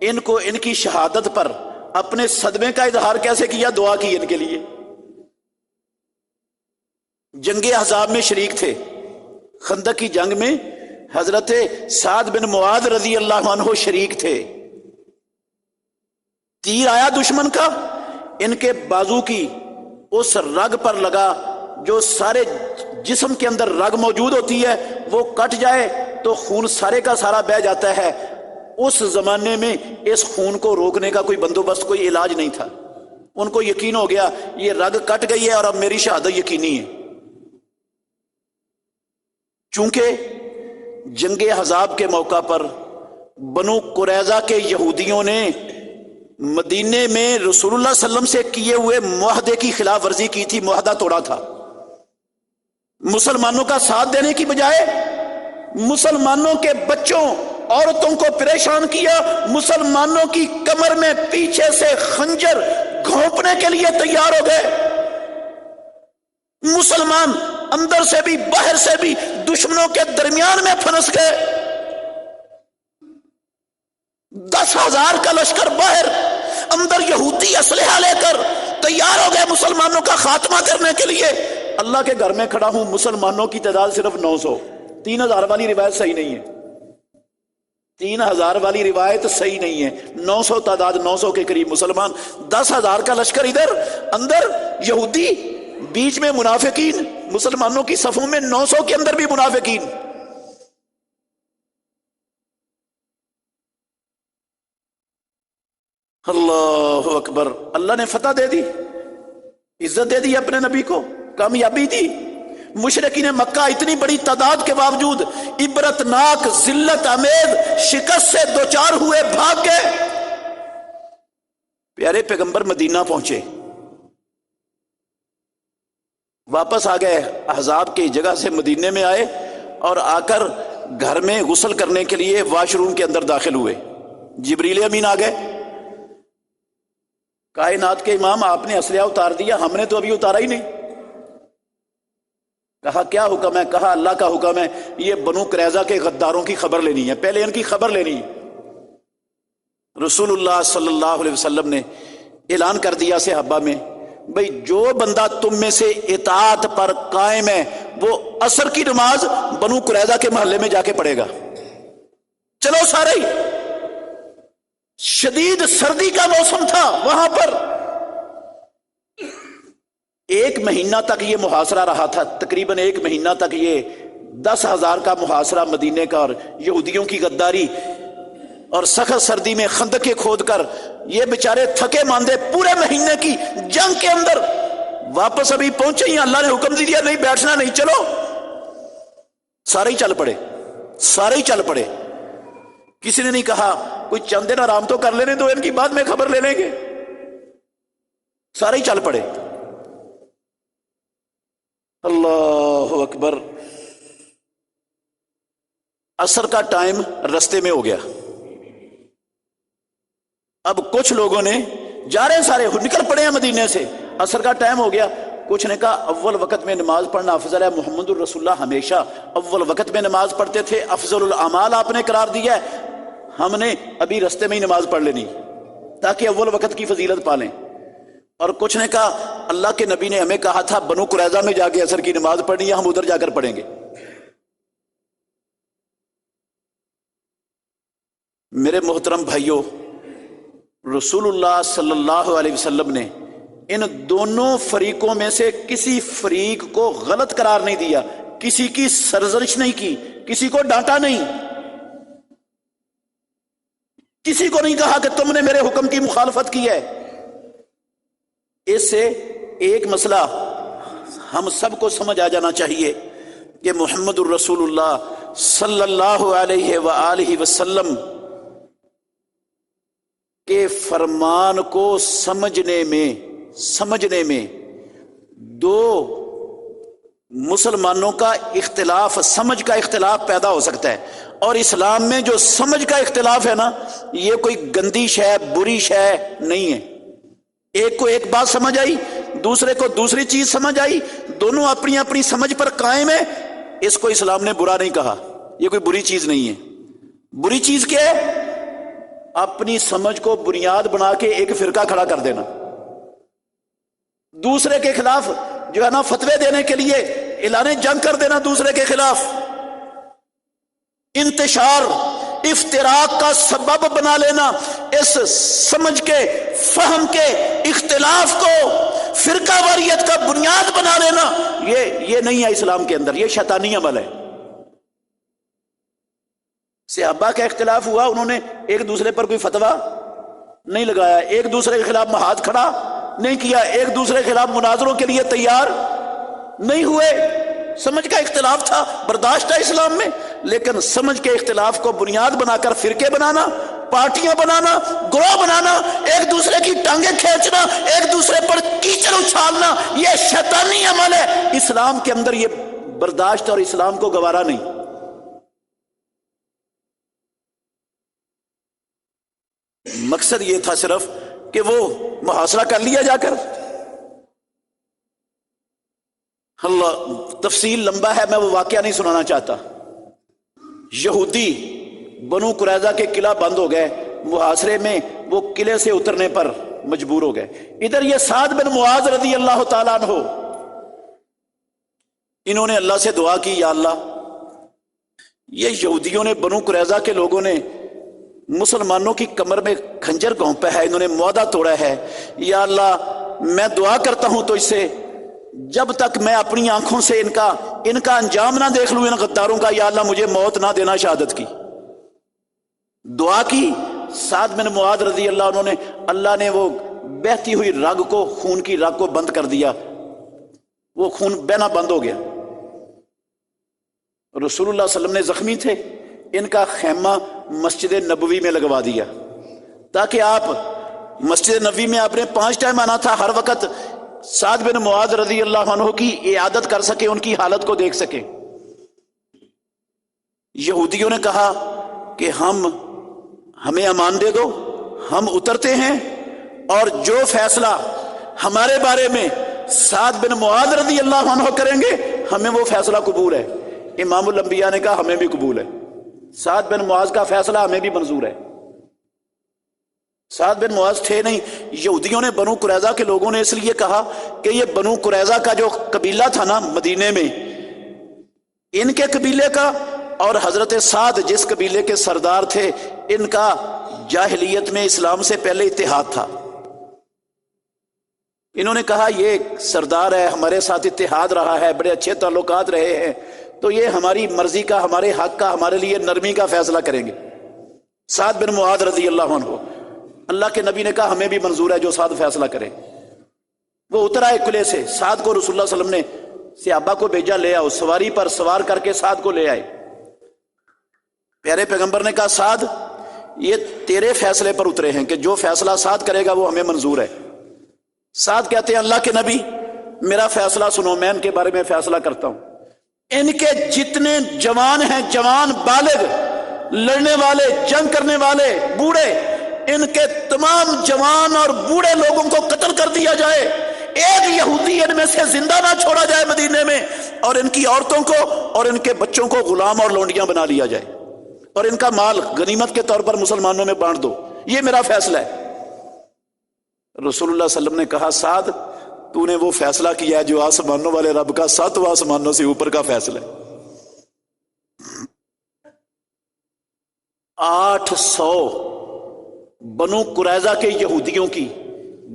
ان کو ان کی شہادت پر اپنے صدمے کا اظہار کیسے کیا؟ دعا کی ان کے لیے۔ جنگ احزاب میں شریک تھے، خندق کی جنگ میں حضرت سعد بن معاذ رضی اللہ عنہ شریک تھے، تیر آیا دشمن کا، ان کے بازو کی اس رگ پر لگا جو سارے جسم کے اندر رگ موجود ہوتی ہے، وہ کٹ جائے تو خون سارے کا سارا بہہ جاتا ہے۔ اس زمانے میں اس خون کو روکنے کا کوئی بندوبست، کوئی علاج نہیں تھا۔ ان کو یقین ہو گیا یہ رگ کٹ گئی ہے اور اب میری شہادت یقینی ہے۔ چونکہ جنگ احزاب کے موقع پر بنو قریظہ کے یہودیوں نے مدینے میں رسول اللہ صلی اللہ علیہ وسلم سے کیے ہوئے معاہدے کی خلاف ورزی کی تھی، معاہدہ توڑا تھا۔ مسلمانوں کا ساتھ دینے کی بجائے مسلمانوں کے بچوں عورتوں کو پریشان کیا، مسلمانوں کی کمر میں پیچھے سے خنجر گھونپنے کے لیے تیار ہو گئے۔ مسلمان اندر سے بھی باہر سے بھی دشمنوں کے درمیان میں پھنس گئے۔ 10,000 کا لشکر باہر، اندر یہودی اسلحہ لے کر تیار ہو گئے مسلمانوں کا خاتمہ کرنے کے لیے۔ اللہ کے گھر میں کھڑا ہوں، مسلمانوں کی تعداد صرف 900۔ 3,000 والی روایت صحیح نہیں ہے، 3,000 والی روایت صحیح نہیں ہے، 900 تعداد، 900 کے قریب مسلمان، 10,000 کا لشکر ادھر، اندر یہودی، بیچ میں منافقین، مسلمانوں کی صفوں میں 900 کے اندر بھی منافقین۔ اللہ اکبر، اللہ نے فتح دے دی، عزت دے دی اپنے نبی کو، کامیابی دی۔ مشرکین مکہ اتنی بڑی تعداد کے باوجود عبرتناک ذلت آمیز شکست سے دوچار ہوئے، بھاگ گئے۔ پیارے پیغمبر مدینہ پہنچے، واپس آ گئے، احزاب کی جگہ سے مدینے میں آئے اور آ کر گھر میں غسل کرنے کے لیے واش روم کے اندر داخل ہوئے۔ جبریل امین آ گئے، کائنات کے امام آپ نے اسلحہ اتار دیا، ہم نے تو ابھی اتارا ہی نہیں۔ کہا کیا حکم ہے؟ کہا اللہ کا حکم ہے، یہ بنو قریظہ کے غداروں کی خبر لینی ہے، پہلے ان کی خبر لینی ہے۔ رسول اللہ صلی اللہ علیہ وسلم نے اعلان کر دیا صحابہ میں، بھئی جو بندہ تم میں سے اطاعت پر قائم ہے وہ عصر کی نماز بنو قریظہ کے محلے میں جا کے پڑھے گا۔ چلو سارے ہی، شدید سردی کا موسم تھا وہاں پر، 1 مہینہ تک یہ محاصرہ رہا تھا، تقریباً 1 مہینہ تک یہ 10,000 کا محاصرہ مدینے کا، اور یہودیوں کی غداری، اور سخت سردی میں خندقیں کھود کر یہ بیچارے تھکے ماندے پورے مہینے کی جنگ کے اندر واپس ابھی پہنچے ہی اللہ نے حکم دیا نہیں بیٹھنا نہیں، چلو سارے ہی چل پڑے، سارے ہی چل پڑے۔ کسی نے نہیں کہا کوئی چند دن آرام تو کر لینے دو، ان کی بعد میں خبر لے لیں گے، سارے ہی چل پڑے۔ اللہ اکبر، عصر کا ٹائم رستے میں ہو گیا، اب کچھ لوگوں نے جا رہے ہیں، سارے نکل پڑے ہیں مدینے سے، عصر کا ٹائم ہو گیا۔ کچھ نے کہا اول وقت میں نماز پڑھنا افضل ہے، محمد الرسول اللہ ہمیشہ اول وقت میں نماز پڑھتے تھے، افضل الاعمال آپ نے قرار دیا ہے، ہم نے ابھی رستے میں ہی نماز پڑھ لینی تاکہ اول وقت کی فضیلت پالیں۔ اور کچھ نے کہا اللہ کے نبی نے ہمیں کہا تھا بنو قریظہ میں جا کے عصر کی نماز پڑھنی ہے، ہم ادھر جا کر پڑھیں گے۔ میرے محترم بھائیوں، رسول اللہ صلی اللہ علیہ وسلم نے ان دونوں فریقوں میں سے کسی فریق کو غلط قرار نہیں دیا، کسی کی سرزنش نہیں کی، کسی کو ڈانٹا نہیں، کسی کو نہیں کہا کہ تم نے میرے حکم کی مخالفت کی ہے۔ اس سے ایک مسئلہ ہم سب کو سمجھ آ جانا چاہیے کہ محمد الرسول اللہ صلی اللہ علیہ وآلہ وسلم کے فرمان کو سمجھنے میں دو مسلمانوں کا اختلاف، سمجھ کا اختلاف پیدا ہو سکتا ہے، اور اسلام میں جو سمجھ کا اختلاف ہے نا، یہ کوئی گندی شے، بری شے نہیں ہے۔ ایک کو ایک بات سمجھ آئی، دوسرے کو دوسری چیز سمجھ آئی، دونوں اپنی اپنی سمجھ پر قائم ہے، اس کو اسلام نے برا نہیں کہا۔ یہ کوئی بری چیز نہیں ہے. بری چیز کیا ہے؟ اپنی سمجھ کو بنیاد بنا کے ایک فرقہ کھڑا کر دینا، دوسرے کے خلاف جو ہے نا فتوے دینے کے لیے اعلان جنگ کر دینا دوسرے کے خلاف، انتشار افتراق کا سبب بنا لینا، اس سمجھ کے فہم کے اختلاف کو فرقہ واریت کا بنیاد بنا لینا، یہ نہیں ہے اسلام کے اندر، یہ شیطانی عمل ہے. صحابہ کا اختلاف ہوا، انہوں نے ایک دوسرے پر کوئی فتویٰ نہیں لگایا، ایک دوسرے کے خلاف محاذ کھڑا نہیں کیا، ایک دوسرے کے خلاف مناظروں کے لیے تیار نہیں ہوئے. سمجھ کا اختلاف تھا، برداشت ہے اسلام میں، لیکن سمجھ کے اختلاف کو بنیاد بنا کر فرقے بنانا، پارٹیاں بنانا، گروہ بنانا، ایک دوسرے کی ٹانگیں کھینچنا، ایک دوسرے پر کیچڑ اچھالنا، یہ شیطانی عمل ہے. اسلام کے اندر یہ برداشت اور اسلام کو گوارا نہیں. مقصد یہ تھا صرف کہ وہ محاصرہ کر لیا جا کر. اللہ تفصیل لمبا ہے، میں وہ واقعہ نہیں سنانا چاہتا. یہودی بنو قریظہ کے قلعہ بند ہو گئے، محاصرے میں وہ قلعے سے اترنے پر مجبور ہو گئے. ادھر یہ سعد بن معاذ رضی اللہ تعالیٰ عنہ، انہوں نے اللہ سے دعا کی، یا اللہ یہ یہودیوں نے، بنو قریظہ کے لوگوں نے مسلمانوں کی کمر میں خنجر گھونپا ہے، انہوں نے معاہدہ توڑا ہے، یا اللہ میں دعا کرتا ہوں تو اس سے جب تک میں اپنی آنکھوں سے ان کا انجام نہ دیکھ لوں ان غداروں کا، یا اللہ مجھے موت نہ دینا شہادت کی. دعا کی. سعد بن معاذ رضی اللہ عنہ نے، اللہ نے وہ بہتی ہوئی رگ کو، خون کی رگ کو بند کر دیا، وہ خون بہنا بند ہو گیا. رسول اللہ صلی اللہ علیہ وسلم نے زخمی تھے، ان کا خیمہ مسجد نبوی میں لگوا دیا تاکہ آپ مسجد نبوی میں آپ نے 5 ٹائم آنا تھا، ہر وقت سعد بن معاذ رضی اللہ عنہ کی عیادت کر سکے، ان کی حالت کو دیکھ سکے. یہودیوں نے کہا کہ ہمیں امان دے دو، ہم اترتے ہیں، اور جو فیصلہ ہمارے بارے میں سعد بن معاذ رضی اللہ عنہ کریں گے ہمیں وہ فیصلہ قبول ہے. امام الانبیاء نے کہا ہمیں بھی قبول ہے، سعد بن معاذ کا فیصلہ ہمیں بھی منظور ہے. سعد بن معاذ تھے نہیں، یہودیوں نے، بنو قریظہ کے لوگوں نے اس لیے کہا کہ یہ بنو قریظہ کا جو قبیلہ تھا نا مدینے میں، ان کے قبیلے کا اور حضرت سعد جس قبیلے کے سردار تھے، ان کا جاہلیت میں اسلام سے پہلے اتحاد تھا. انہوں نے کہا یہ سردار ہے، ہمارے ساتھ اتحاد رہا ہے، بڑے اچھے تعلقات رہے ہیں، تو یہ ہماری مرضی کا، ہمارے حق کا، ہمارے لیے نرمی کا فیصلہ کریں گے. سعد بن معاذ رضی اللہ عنہ، اللہ کے نبی نے کہا ہمیں بھی منظور ہے جو سعد فیصلہ کرے. وہ اتر آئے قلعے سے، سعد کو رسول اللہ صلی اللہ علیہ وسلم نے صحابہ کو بھیجا، لے آؤ، سواری پر سوار کر کے سعد کو لے آئے. پیارے پیغمبر نے کہا سعد یہ تیرے فیصلے پر اترے ہیں کہ جو فیصلہ سعد کرے گا وہ ہمیں منظور ہے. سعد کہتے ہیں اللہ کے نبی میرا فیصلہ سنو، میں ان کے بارے میں فیصلہ کرتا ہوں. ان کے جتنے جوان ہیں، جوان بالغ، لڑنے والے، جنگ کرنے والے، بوڑھے، ان کے تمام جوان اور بوڑھے لوگوں کو قتل کر دیا جائے، ایک یہودی ان میں سے زندہ نہ چھوڑا جائے مدینے میں، اور ان کی عورتوں کو اور ان کے بچوں کو غلام اور لونڈیاں بنا لیا جائے، اور ان کا مال غنیمت کے طور پر مسلمانوں میں بانٹ دو، یہ میرا فیصلہ ہے. رسول اللہ صلی اللہ علیہ وسلم نے کہا سعد تو نے وہ فیصلہ کیا ہے جو آسمانوں والے رب کا 7 آسمانوں سے اوپر کا فیصلہ ہے. 800 بنو قریظہ کے یہودیوں کی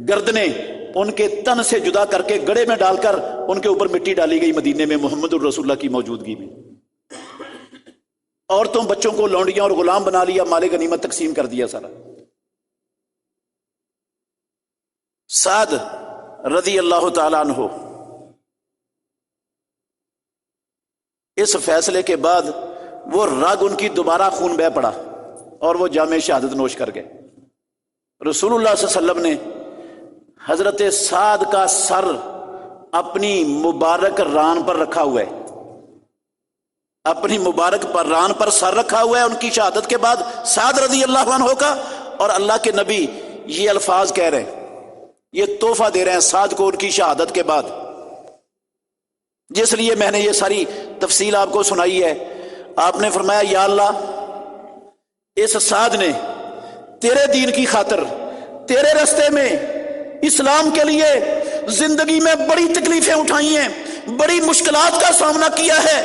گردنیں ان کے تن سے جدا کر کے گڑھے میں ڈال کر ان کے اوپر مٹی ڈالی گئی مدینے میں محمد الرسول اللہ کی موجودگی میں. عورتوں بچوں کو لونڈیاں اور غلام بنا لیا، مال غنیمت تقسیم کر دیا سارا. سعد رضی اللہ تعالیٰ عنہ اس فیصلے کے بعد وہ رگ ان کی دوبارہ خون بہ پڑا اور وہ جام شہادت نوش کر گئے. رسول اللہ صلی اللہ علیہ وسلم نے حضرت سعد کا سر اپنی مبارک ران پر رکھا ہوا ہے، اپنی مبارک پر ران پر سر رکھا ہوا ہے ان کی شہادت کے بعد سعد رضی اللہ عنہ کا، اور اللہ کے نبی یہ الفاظ کہہ رہے ہیں، یہ تحفہ دے رہے ہیں سعد کو ان کی شہادت کے بعد. جس لیے میں نے یہ ساری تفصیل آپ کو سنائی ہے. آپ نے فرمایا یا اللہ اس سعد نے تیرے دین کی خاطر تیرے رستے میں اسلام کے لیے زندگی میں بڑی تکلیفیں اٹھائی ہیں، بڑی مشکلات کا سامنا کیا ہے،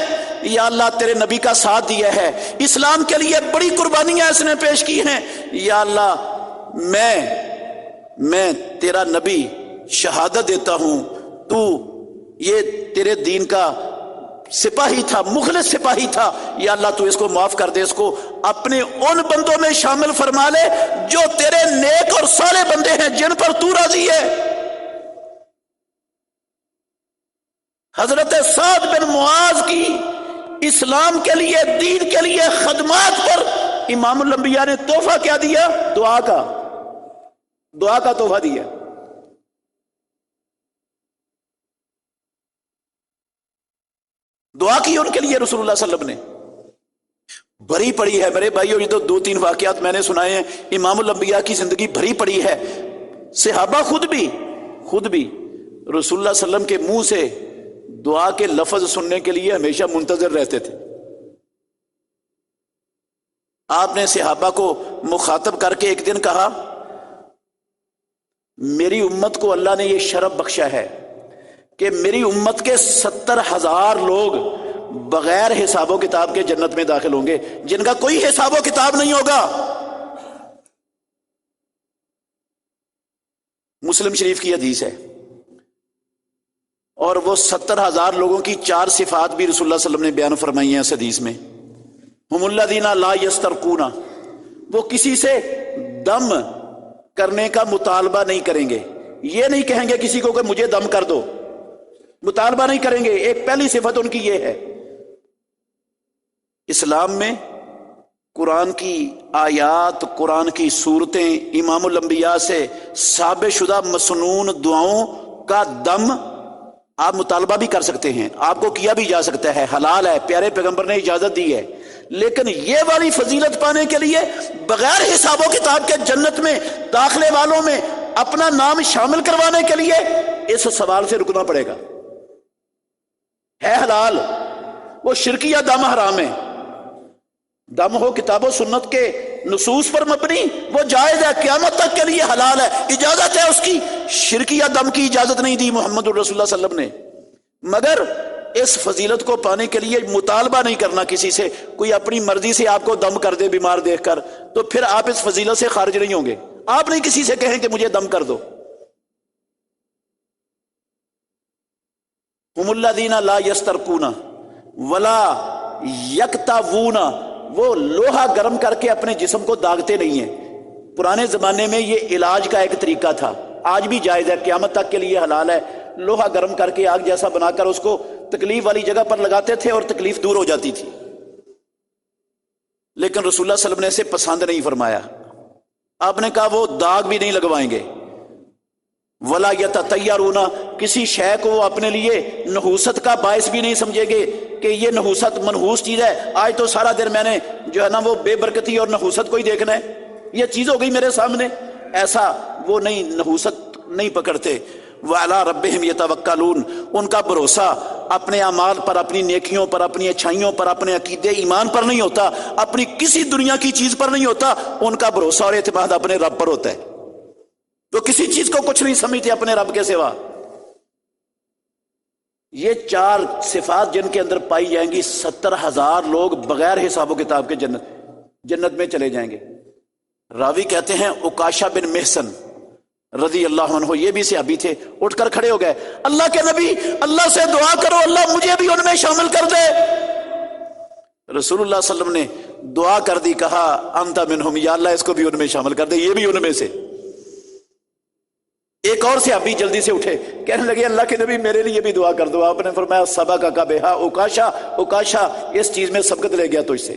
یا اللہ تیرے نبی کا ساتھ دیا ہے، اسلام کے لیے بڑی قربانیاں اس نے پیش کی ہیں، یا اللہ میں تیرا نبی شہادت دیتا ہوں تو یہ تیرے دین کا سپاہی تھا، مخلص سپاہی تھا، یا اللہ تو اس کو معاف کر دے، اس کو اپنے ان بندوں میں شامل فرما لے جو تیرے نیک اور صالح بندے ہیں، جن پر تو راضی ہے۔ حضرت سعد بن معاذ کی اسلام کے لیے، دین کے لیے خدمات پر امام الانبیاء نے تحفہ کیا دیا؟ دعا کا تحفہ دیا۔ دعا کی ان کے لیے رسول اللہ صلی اللہ علیہ وسلم نے۔ بھری پڑی ہے میرے بھائیو، یہ تو 2-3 واقعات میں نے سنائے ہیں، امام الانبیاء کی زندگی بھری پڑی ہے۔ صحابہ خود بھی رسول اللہ صلی اللہ علیہ وسلم کے منہ سے دعا کے لفظ سننے کے لیے ہمیشہ منتظر رہتے تھے۔ آپ نے صحابہ کو مخاطب کر کے ایک دن کہا، میری امت کو اللہ نے یہ شرف بخشا ہے کہ میری امت کے 70,000 لوگ بغیر حساب و کتاب کے جنت میں داخل ہوں گے، جن کا کوئی حساب و کتاب نہیں ہوگا۔ مسلم شریف کی حدیث ہے، اور وہ 70,000 لوگوں کی 4 صفات بھی رسول اللہ صلی اللہ علیہ وسلم نے بیان فرمائی ہیں اس حدیث میں۔ ہم الذین لا یسترقون، وہ کسی سے دم کرنے کا مطالبہ نہیں کریں گے، یہ نہیں کہیں گے کسی کو کہ مجھے دم کر دو، مطالبہ نہیں کریں گے۔ ایک پہلی صفت ان کی یہ ہے۔ اسلام میں قرآن کی آیات، قرآن کی صورتیں، امام الانبیاء سے ثابت شدہ مسنون دعاؤں کا دم آپ مطالبہ بھی کر سکتے ہیں، آپ کو کیا بھی جا سکتا ہے، حلال ہے، پیارے پیغمبر نے اجازت دی ہے۔ لیکن یہ والی فضیلت پانے کے لیے بغیر حساب و کتاب کے جنت میں داخلے والوں میں اپنا نام شامل کروانے کے لیے اس سوال سے رکنا پڑے گا۔ ہے حلال، وہ شرکیہ دم حرام ہے۔ دم ہو کتاب و سنت کے نصوص پر مبنی، وہ جائز ہے، قیامت تک کے لیے حلال ہے، اجازت ہے اس کی۔ شرکیہ دم کی اجازت نہیں دی محمد الرسول اللہ صلی اللہ علیہ وسلم نے۔ مگر اس فضیلت کو پانے کے لیے مطالبہ نہیں کرنا کسی سے، کوئی اپنی مرضی سے آپ کو دم کر دے بیمار دیکھ کر، تو پھر آپ اس فضیلت سے خارج نہیں ہوں گے۔ آپ نہیں کسی سے کہیں کہ مجھے دم کر دو۔ ہم الذین لا یسترقون ولا یکتوون، وہ لوہا گرم کر کے اپنے جسم کو داغتے نہیں ہیں۔ پرانے زمانے میں یہ علاج کا ایک طریقہ تھا، آج بھی جائز ہے، قیامت تک کے لیے حلال ہے۔ لوہا گرم کر کے آگ جیسا بنا کر اس کو تکلیف والی جگہ پر لگاتے تھے اور تکلیف دور ہو جاتی تھی۔ لیکن رسول اللہ صلی اللہ علیہ وسلم نے اسے پسند نہیں فرمایا۔ آپ نے کہا وہ داغ بھی نہیں لگوائیں گے۔ ولا یتطیرون، کسی شے کو وہ اپنے لیے نحوست کا باعث بھی نہیں سمجھے گے کہ یہ نحوست منحوس چیز ہے، آج تو سارا دن میں نے جو ہے نا وہ بے برکتی اور نحوست کو ہی دیکھنا ہے، یہ چیز ہو گئی میرے سامنے، ایسا وہ نہیں، نحوست نہیں پکڑتے۔ وعلی ربہم یتوکلون، ان کا بھروسہ اپنے اعمال پر، اپنی نیکیوں پر، اپنی اچھائیوں پر، اپنے عقیدے ایمان پر نہیں ہوتا، اپنی کسی دنیا کی چیز پر نہیں ہوتا، ان کا بھروسہ اور اعتماد اپنے رب پر ہوتا ہے۔ وہ کسی چیز کو کچھ نہیں سمجھتے اپنے رب کے سوا۔ یہ 4 صفات جن کے اندر پائی جائیں گی، 70,000 لوگ بغیر حساب و کتاب کے جنت میں چلے جائیں گے۔ راوی کہتے ہیں عکاشہ بن محسن رضی اللہ عنہ، یہ بھی صحابی تھے، اٹھ کر کھڑے ہو گئے، اللہ کے نبی، اللہ سے دعا کرو اللہ مجھے بھی ان میں شامل کر دے۔ رسول اللہ صلی اللہ علیہ وسلم نے دعا کر دی، کہا انت منہم، یا اللہ اس کو بھی ان میں شامل کر دے، یہ بھی ان میں سے۔ ایک اور صحابی جلدی سے اٹھے، کہنے لگے اللہ کے نبی میرے لیے بھی دعا کر دو۔ آپ نے فرمایا سبقک بہا عکاشہ اس چیز میں سبقت لے گیا تجھ سے۔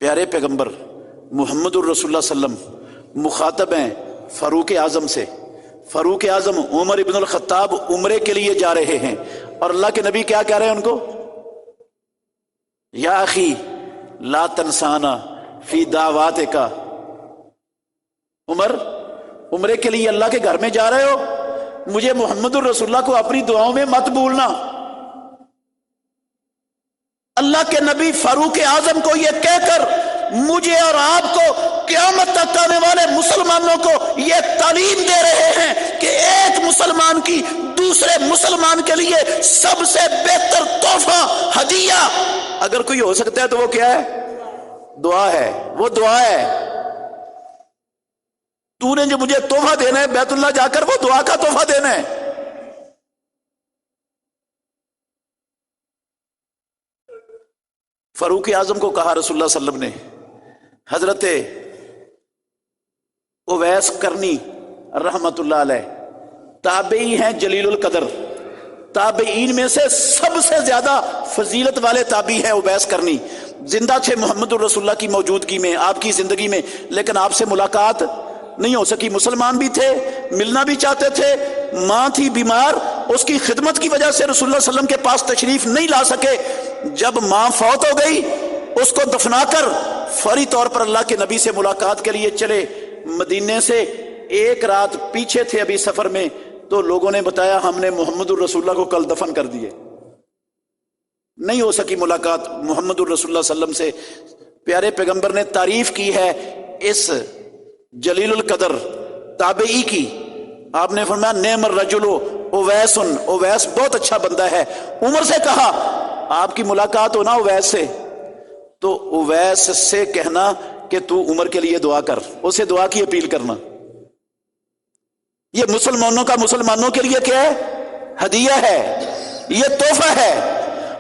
پیارے پیغمبر محمد الرسول اللہ صلی اللہ علیہ وسلم مخاطب ہیں فاروق اعظم سے۔ فاروق اعظم عمر ابن الخطاب عمرے کے لیے جا رہے ہیں، اور اللہ کے نبی کیا کہہ رہے ہیں ان کو؟ یا اخی لا تنسانا فی دعواتک، عمر عمرے کے لیے اللہ کے گھر میں جا رہے ہو، مجھے محمد الرسول اللہ کو اپنی دعاؤں میں مت بھولنا۔ اللہ کے نبی فاروق اعظم کو یہ کہہ کر مجھے اور آپ کو قیامت تک آنے والے مسلمانوں کو یہ تعلیم دے رہے ہیں کہ ایک مسلمان کی دوسرے مسلمان کے لیے سب سے بہتر تحفہ، ہدیہ اگر کوئی ہو سکتا ہے تو وہ کیا ہے؟ دعا ہے۔ وہ دعا ہے۔ تو نے جو مجھے تحفہ دینا ہے بیت اللہ جا کر، وہ دعا کا تحفہ دینا ہے۔ فاروق اعظم کو کہا رسول اللہ صلی اللہ علیہ وسلم نے، حضرت اویس کرنی رحمت اللہ علیہ تابعی ہیں جلیل القدر، تابعین میں سے سب سے زیادہ فضیلت والے تابعی ہیں اویس کرنی، زندہ تھے محمد الرسول اللہ کی موجودگی میں، آپ کی زندگی میں، لیکن آپ سے ملاقات نہیں ہو سکی۔ مسلمان بھی تھے، ملنا بھی چاہتے تھے، ماں تھی بیمار، اس کی خدمت کی وجہ سے رسول اللہ صلی اللہ علیہ وسلم کے پاس تشریف نہیں لا سکے۔ جب ماں فوت ہو گئی اس کو دفنا کر فوری طور پر اللہ کے نبی سے ملاقات کے لیے چلے۔ مدینے سے ایک رات پیچھے تھے ابھی سفر میں، تو لوگوں نے بتایا ہم نے محمد الرسول اللہ کو کل دفن کر دیے، نہیں ہو سکی ملاقات محمد الرسول اللہ صلی اللہ علیہ وسلم سے۔ پیارے پیغمبر نے تعریف کی ہے اس جلیل القدر تابعی کی، آپ نے فرمایا نعم الرجل اویس، اویس بہت اچھا بندہ ہے۔ عمر سے کہا آپ کی ملاقات ہو نا اویس سے، تو اویس سے کہنا کہ تو عمر کے لیے دعا کر، اسے دعا کی اپیل کرنا۔ یہ مسلمانوں کا مسلمانوں کے لیے کیا ہے؟ ہدیہ ہے، یہ تحفہ ہے،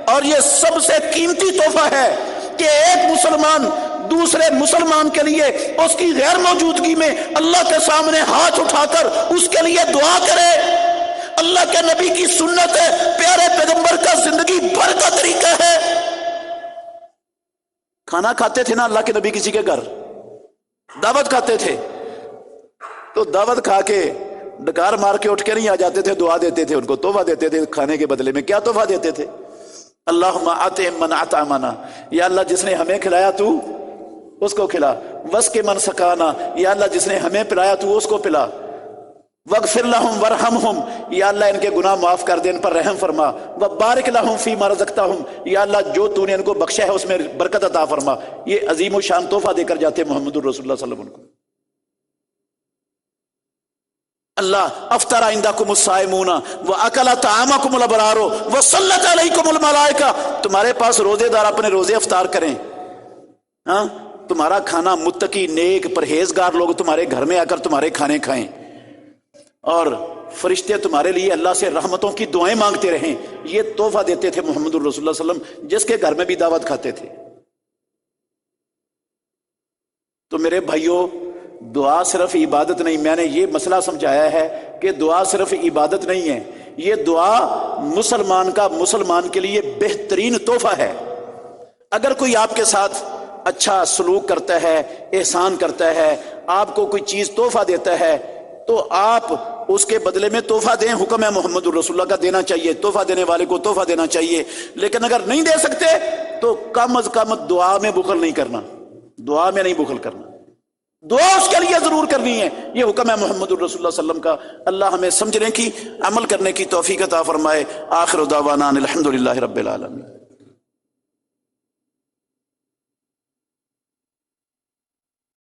اور یہ سب سے قیمتی تحفہ ہے کہ ایک مسلمان دوسرے مسلمان کے لیے اس کی غیر موجودگی میں اللہ کے سامنے ہاتھ اٹھا کر اس کے لیے دعا کرے۔ اللہ کے نبی کی سنت ہے، پیارے پیغمبر کا زندگی بھر کا طریقہ ہے۔ کھانا کھاتے تھے نا اللہ کے نبی کسی کے گھر، دعوت کھاتے تھے، تو دعوت کھا کے ڈکار مار کے اٹھ کے نہیں آ جاتے تھے، دعا دیتے تھے، ان کو تحفہ دیتے تھے کھانے کے بدلے میں۔ کیا تحفہ دیتے تھے؟ اللہم اطعم من اطعمنا، یا اللہ جس نے ہمیں کھلایا تو اس کو کھلا، واسق من سقانا، یا اللہ جس نے ہمیں پلایا تو اس کو پلا، واغفر لہم وارحمہم، یا اللہ ان کے گناہ معاف کر دے، ان پر رحم فرما، وبارک لہم فیما رزقتہم، یا اللہ جو تو نے ان کو بخشا ہے اس میں برکت عطا فرما۔ یہ عظیم و شان تحفہ دے کر جاتے محمد الرسول اللہ صلی اللہ علیہ وسلم کو۔ اللہ افطر عندکم الصائمون واکل طعامکم الابرار وصلت علیکم الملائکہ، تمہارے پاس روزے دار اپنے روزے افطار کریں، ہاں تمہارا کھانا متقی نیک پرہیزگار لوگ تمہارے گھر میں آ کر تمہارے کھانے کھائیں، اور فرشتے تمہارے لیے اللہ سے رحمتوں کی دعائیں مانگتے رہیں۔ یہ تحفہ دیتے تھے محمد الرسول اللہ صلی اللہ علیہ وسلم، جس کے گھر میں بھی دعوت کھاتے تھے۔ تو میرے بھائیوں، دعا صرف عبادت نہیں، میں نے یہ مسئلہ سمجھایا ہے کہ دعا صرف عبادت نہیں ہے، یہ دعا مسلمان کا مسلمان کے لیے بہترین تحفہ ہے۔ اگر کوئی آپ کے ساتھ اچھا سلوک کرتا ہے، احسان کرتا ہے، آپ کو کوئی چیز تحفہ دیتا ہے، تو آپ اس کے بدلے میں تحفہ دیں، حکم ہے محمد الرسول اللہ کا، دینا چاہیے، تحفہ دینے والے کو تحفہ دینا چاہیے۔ لیکن اگر نہیں دے سکتے تو کم از کم دعا میں بخل نہیں کرنا، دعا میں نہیں بخل کرنا، دعا اس کے لیے ضرور کرنی ہے۔ یہ حکم ہے محمد الرسول اللہ صلی اللہ علیہ وسلم کا۔ اللہ ہمیں سمجھنے کی، عمل کرنے کی توفیق عطا فرمائے۔ آخر دعوانا الحمدللہ رب العالمین۔